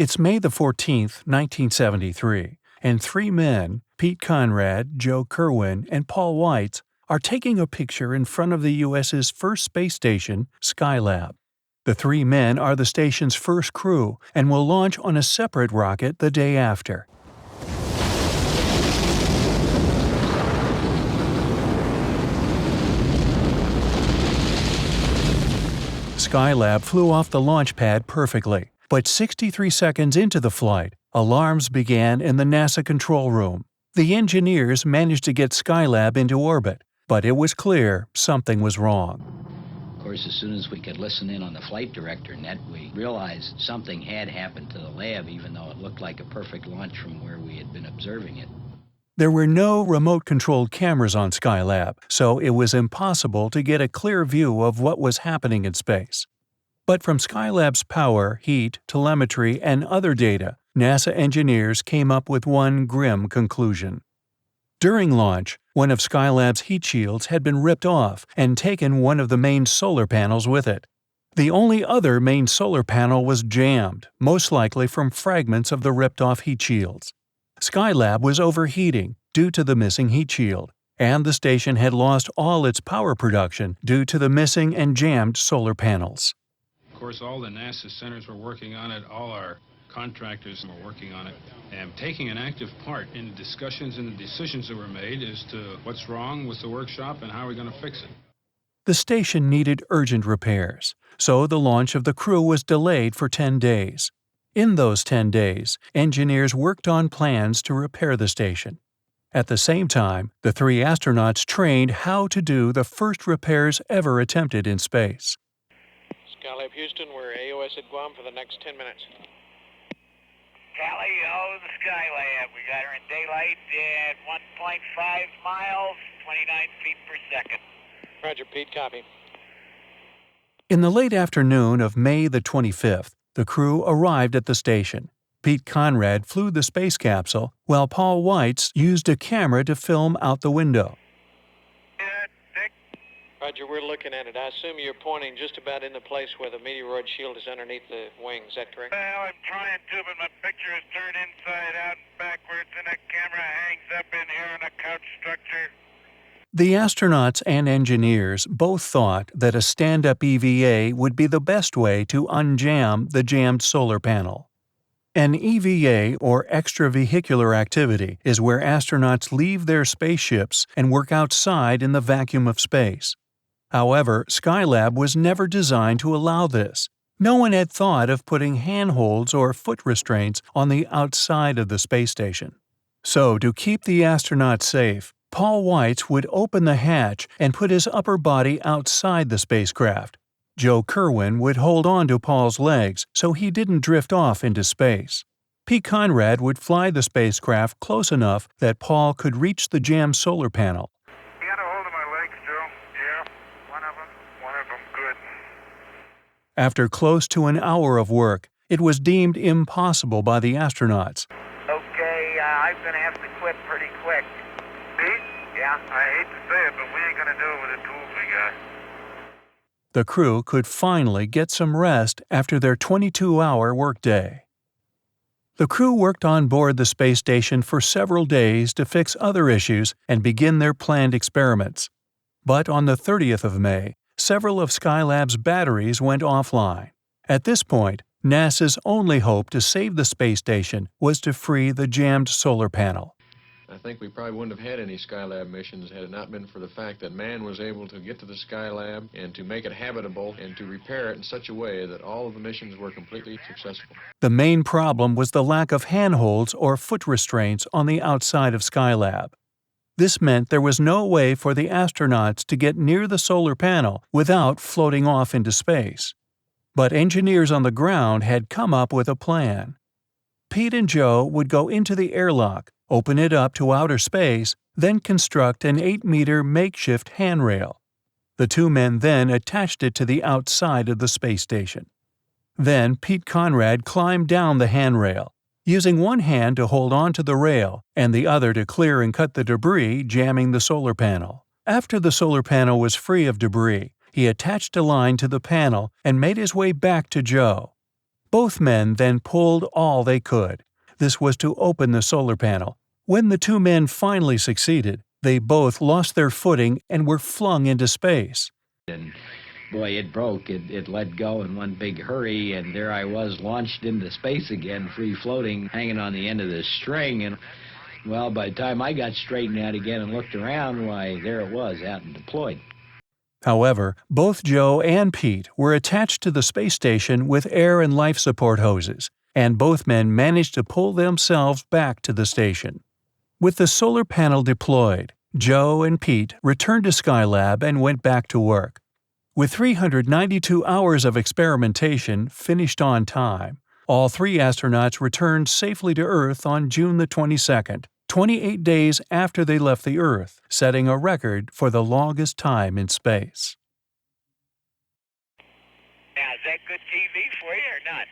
It's May the 14th, 1973, and three men, Pete Conrad, Joe Kerwin, and Paul Weitz, are taking a picture in front of the U.S.'s first space station, Skylab. The three men are the station's first crew and will launch on a separate rocket the day after. Skylab flew off the launch pad perfectly, but 63 seconds into the flight, alarms began in the NASA control room. The engineers managed to get Skylab into orbit, but it was clear something was wrong. Of course, as soon as we could listen in on the flight director net, we realized something had happened to the lab, even though it looked like a perfect launch from where we had been observing it. There were no remote-controlled cameras on Skylab, so it was impossible to get a clear view of what was happening in space. But from Skylab's power, heat, telemetry, and other data, NASA engineers came up with one grim conclusion. During launch, one of Skylab's heat shields had been ripped off and taken one of the main solar panels with it. The only other main solar panel was jammed, most likely from fragments of the ripped-off heat shields. Skylab was overheating due to the missing heat shield, and the station had lost all its power production due to the missing and jammed solar panels. Of course, all the NASA centers were working on it, all our contractors were working on it, and taking an active part in the discussions and the decisions that were made as to what's wrong with the workshop and how we're going to fix it. The station needed urgent repairs, so the launch of the crew was delayed for 10 days. In those 10 days, engineers worked on plans to repair the station. At the same time, the three astronauts trained how to do the first repairs ever attempted in space. Skylab Houston, we're AOS at Guam for the next 10 minutes. Callie, the Skylab. We got her in daylight at 1.5 miles, 29 feet per second. Roger, Pete, copy. In the late afternoon of May the 25th, the crew arrived at the station. Pete Conrad flew the space capsule, while Paul Weitz used a camera to film out the window. Roger, we're looking at it. I assume you're pointing just about in the place where the meteoroid shield is underneath the wing. Is that correct? Well, I'm trying to, but my picture is turned inside out and backwards, and the camera hangs up in here in a couch structure. The astronauts and engineers both thought that a stand-up EVA would be the best way to unjam the jammed solar panel. An EVA, or extravehicular activity, is where astronauts leave their spaceships and work outside in the vacuum of space. However, Skylab was never designed to allow this. No one had thought of putting handholds or foot restraints on the outside of the space station. So, to keep the astronauts safe, Paul Weitz would open the hatch and put his upper body outside the spacecraft. Joe Kerwin would hold on to Paul's legs so he didn't drift off into space. Pete Conrad would fly the spacecraft close enough that Paul could reach the jammed solar panel. You got a hold of my legs, Joe? Yeah, one of them, good. After close to an hour of work, it was deemed impossible by the astronauts. Okay, I'm going to have to quit pretty quick. Pete? Yeah? I hate to say it, but we ain't going to do it with the tools we got. The crew could finally get some rest after their 22-hour workday. The crew worked on board the space station for several days to fix other issues and begin their planned experiments. But on the 30th of May, several of Skylab's batteries went offline. At this point, NASA's only hope to save the space station was to free the jammed solar panel. I think we probably wouldn't have had any Skylab missions had it not been for the fact that man was able to get to the Skylab and to make it habitable and to repair it in such a way that all of the missions were completely successful. The main problem was the lack of handholds or foot restraints on the outside of Skylab. This meant there was no way for the astronauts to get near the solar panel without floating off into space. But engineers on the ground had come up with a plan. Pete and Joe would go into the airlock, open it up to outer space, then construct an 8-meter makeshift handrail. The two men then attached it to the outside of the space station. Then Pete Conrad climbed down the handrail, using one hand to hold on to the rail and the other to clear and cut the debris jamming the solar panel. After the solar panel was free of debris, he attached a line to the panel and made his way back to Joe. Both men then pulled all they could. This was to open the solar panel. When the two men finally succeeded, they both lost their footing and were flung into space. And boy, it broke. It let go in one big hurry, and there I was, launched into space again, free floating, hanging on the end of this string. And well, by the time I got straightened out again and looked around, why, there it was, out and deployed. However, both Joe and Pete were attached to the space station with air and life support hoses, and both men managed to pull themselves back to the station. With the solar panel deployed, Joe and Pete returned to Skylab and went back to work. With 392 hours of experimentation finished on time, all three astronauts returned safely to Earth on June the 22nd, 28 days after they left the Earth, setting a record for the longest time in space. Now, is that good TV for you or not?